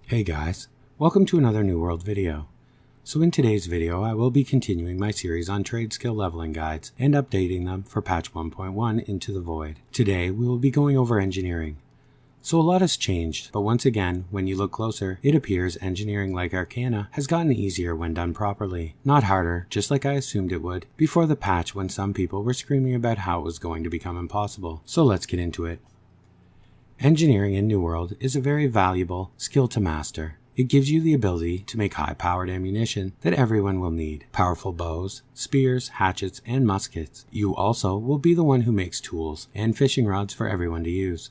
Hey guys, welcome to another New World video. So in today's video I will be continuing my series on trade skill leveling guides and updating them for patch 1.1 Into the Void. Today we will be going over engineering. So a lot has changed, but once again, when you look closer, it appears engineering like Arcana has gotten easier when done properly. Not harder, just like I assumed it would, before the patch when some people were screaming about how it was going to become impossible. So let's get into it. Engineering in New World is a very valuable skill to master. It gives you the ability to make high-powered ammunition that everyone will need. Powerful bows, spears, hatchets, and muskets. You also will be the one who makes tools and fishing rods for everyone to use.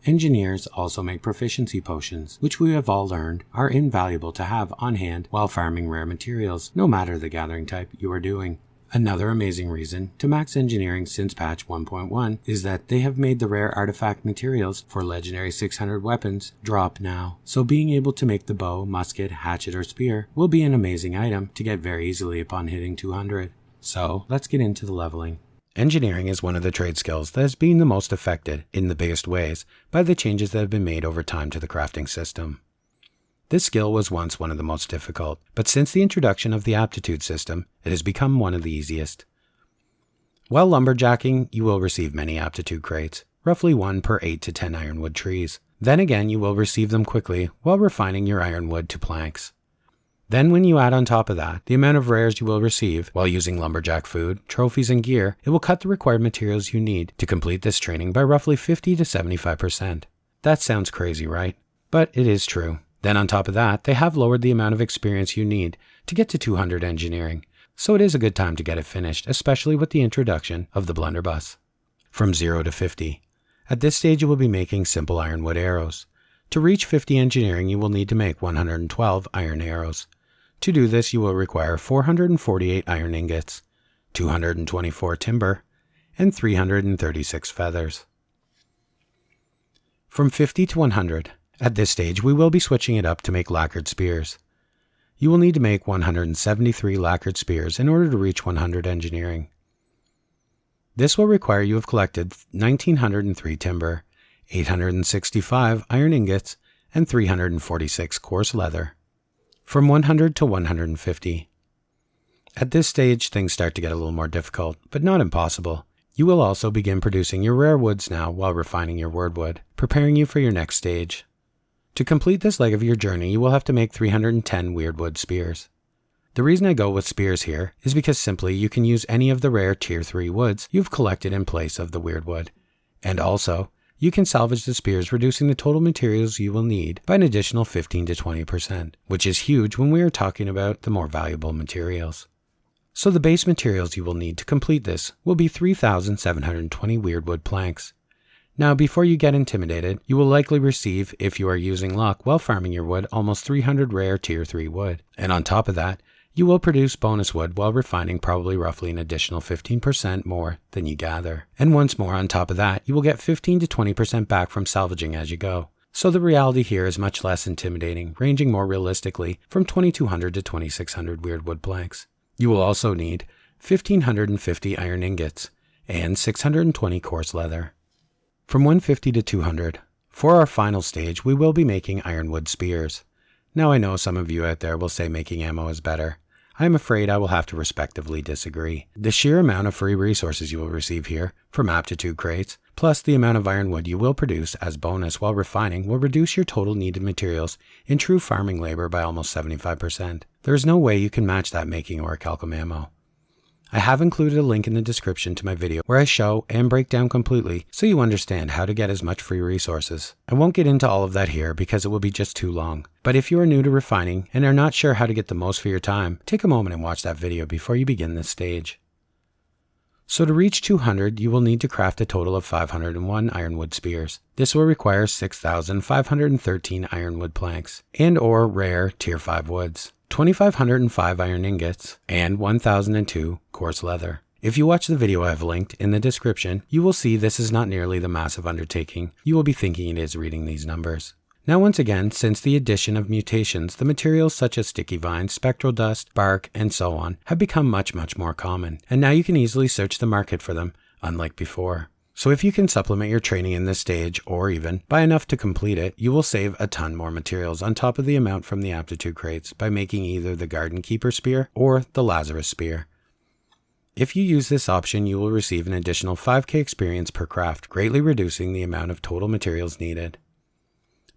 Engineers also make proficiency potions, which we have all learned are invaluable to have on hand while farming rare materials, no matter the gathering type you are doing. Another amazing reason to max engineering since patch 1.1 is that they have made the rare artifact materials for legendary 600 weapons drop now, so being able to make the bow, musket, hatchet, or spear will be an amazing item to get very easily upon hitting 200. So let's get into the leveling. Engineering is one of the trade skills that has been the most affected, in the biggest ways, by the changes that have been made over time to the crafting system. This skill was once one of the most difficult, but since the introduction of the aptitude system, it has become one of the easiest. While lumberjacking, you will receive many aptitude crates, roughly 1 per 8 to 10 ironwood trees. Then again, you will receive them quickly while refining your ironwood to planks. Then when you add on top of that the amount of rares you will receive while using lumberjack food, trophies, and gear, it will cut the required materials you need to complete this training by roughly 50 to 75%. That sounds crazy, right? But it is true. Then on top of that, they have lowered the amount of experience you need to get to 200 engineering, so it is a good time to get it finished, especially with the introduction of the blunderbuss. From 0 to 50. At this stage you will be making simple ironwood arrows. To reach 50 engineering you will need to make 112 iron arrows. To do this you will require 448 iron ingots, 224 timber, and 336 feathers. From 50 to 100. At this stage, we will be switching it up to make lacquered spears. You will need to make 173 lacquered spears in order to reach 100 engineering. This will require you have collected 1903 timber, 865 iron ingots, and 346 coarse leather. From 100 to 150. At this stage, things start to get a little more difficult, but not impossible. You will also begin producing your rare woods now while refining your wordwood, preparing you for your next stage. To complete this leg of your journey, you will have to make 310 weirdwood spears. The reason I go with spears here is because simply you can use any of the rare tier 3 woods you've collected in place of the weirdwood. And also, you can salvage the spears, reducing the total materials you will need by an additional 15 to 20%, which is huge when we are talking about the more valuable materials. So the base materials you will need to complete this will be 3,720 weirdwood planks. Now, before you get intimidated, you will likely receive, if you are using luck while farming your wood, almost 300 rare tier 3 wood. And on top of that, you will produce bonus wood while refining probably roughly an additional 15% more than you gather. And once more on top of that, you will get 15 to 20% back from salvaging as you go. So the reality here is much less intimidating, ranging more realistically from 2,200 to 2,600 weirdwood planks. You will also need 1,550 iron ingots and 620 coarse leather. From 150 to 200, for our final stage, we will be making ironwood spears. Now I know some of you out there will say making ammo is better. I am afraid I will have to respectively disagree. The sheer amount of free resources you will receive here from aptitude crates, plus the amount of ironwood you will produce as bonus while refining will reduce your total needed materials in true farming labor by almost 75%. There is no way you can match that making orichalcum ammo. I have included a link in the description to my video where I show and break down completely so you understand how to get as much free resources. I won't get into all of that here because it will be just too long. But if you are new to refining and are not sure how to get the most for your time, take a moment and watch that video before you begin this stage. So to reach 200, you will need to craft a total of 501 ironwood spears. This will require 6,513 ironwood planks and or rare tier 5 woods. 2,505 iron ingots, and 1,002 coarse leather. If you watch the video I have linked in the description, you will see this is not nearly the massive undertaking you will be thinking it is reading these numbers. Now once again, since the addition of mutations, the materials such as sticky vines, spectral dust, bark, and so on have become much more common, and now you can easily search the market for them, unlike before. So if you can supplement your training in this stage, or even buy enough to complete it, you will save a ton more materials on top of the amount from the aptitude crates by making either the Garden Keeper Spear or the Lazarus Spear. If you use this option, you will receive an additional 5k experience per craft, greatly reducing the amount of total materials needed.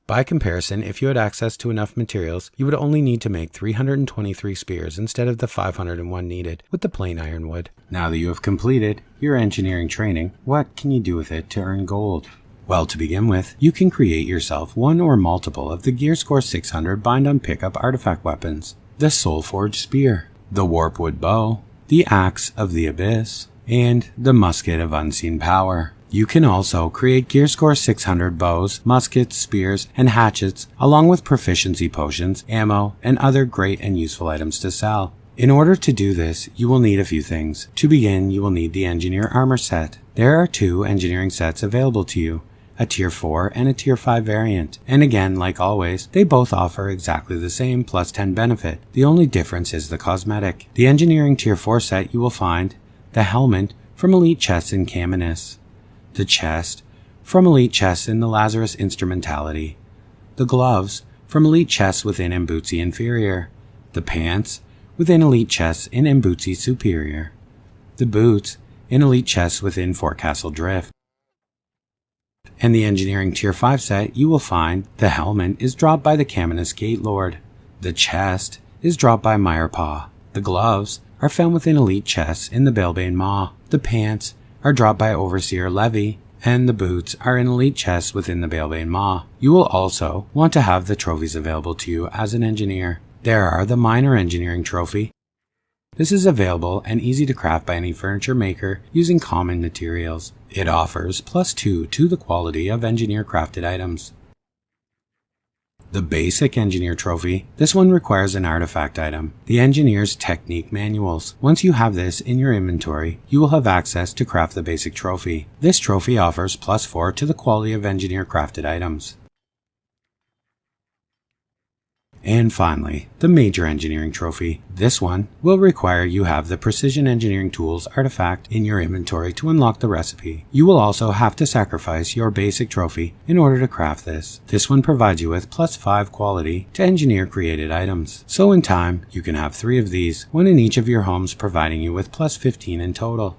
By comparison, if you had access to enough materials, you would only need to make 323 spears instead of the 501 needed with the plain ironwood. Now that you have completed your engineering training, what can you do with it to earn gold? Well, to begin with, you can create yourself one or multiple of the Gear Score 600 bind on pickup artifact weapons, the Soulforged Spear, the Warpwood Bow, the Axe of the Abyss, and the Musket of Unseen Power. You can also create Gear Score 600 bows, muskets, spears, and hatchets, along with proficiency potions, ammo, and other great and useful items to sell. In order to do this, you will need a few things. To begin, you will need the Engineer Armor set. There are 2 engineering sets available to you, a Tier 4 and a Tier 5 variant. And again, like always, they both offer exactly the same plus 10 benefit. The only difference is the cosmetic. The Engineering Tier 4 set you will find the helmet from Elite Chests in Caminus, the chest from Elite Chests in the Lazarus Instrumentality, the gloves from Elite Chests within Mbutsi Inferior, the pants within Elite Chests in Mbutsi Superior, the boots in Elite Chests within Fort Castle Drift. And the Engineering Tier 5 set you will find the helmet is dropped by the Caminus Gate Lord, the chest is dropped by Mirepaw, the gloves are found within Elite Chests in the Balebane Maw, the pants are dropped by Overseer Levy, and the boots are in Elite Chests within the Balebane Maw. You will also want to have the trophies available to you as an engineer. There are the Minor Engineering Trophy. This is available and easy to craft by any furniture maker using common materials. It offers +2 to the quality of engineer crafted items. The Basic Engineer Trophy. This one requires an artifact item, the Engineer's Technique Manuals. Once you have this in your inventory, you will have access to craft the Basic Trophy. This trophy offers +4 to the quality of engineer crafted items. And finally, the Major Engineering Trophy. This one will require you have the Precision Engineering Tools artifact in your inventory to unlock the recipe. You will also have to sacrifice your basic trophy in order to craft this. This one provides you with +5 quality to engineer created items. So in time, you can have 3 of these, one in each of your homes, providing you with +15 in total.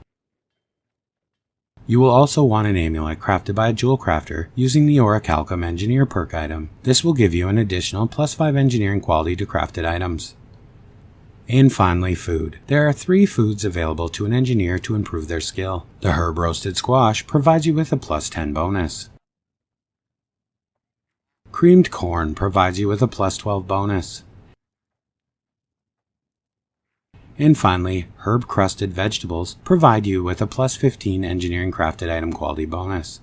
You will also want an amulet crafted by a jewel crafter using the Orichalcum Engineer perk item. This will give you an additional +5 engineering quality to crafted items. And finally, food. There are 3 foods available to an engineer to improve their skill. The Herb Roasted Squash provides you with a +10 bonus. Creamed Corn provides you with a +12 bonus. And finally, Herb Crusted Vegetables provide you with a +15 engineering crafted item quality bonus.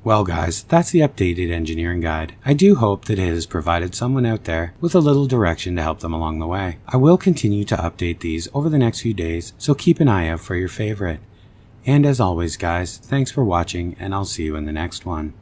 Well guys, that's the updated engineering guide. I do hope that it has provided someone out there with a little direction to help them along the way. I will continue to update these over the next few days, so keep an eye out for your favorite. And as always guys, thanks for watching, and I'll see you in the next one.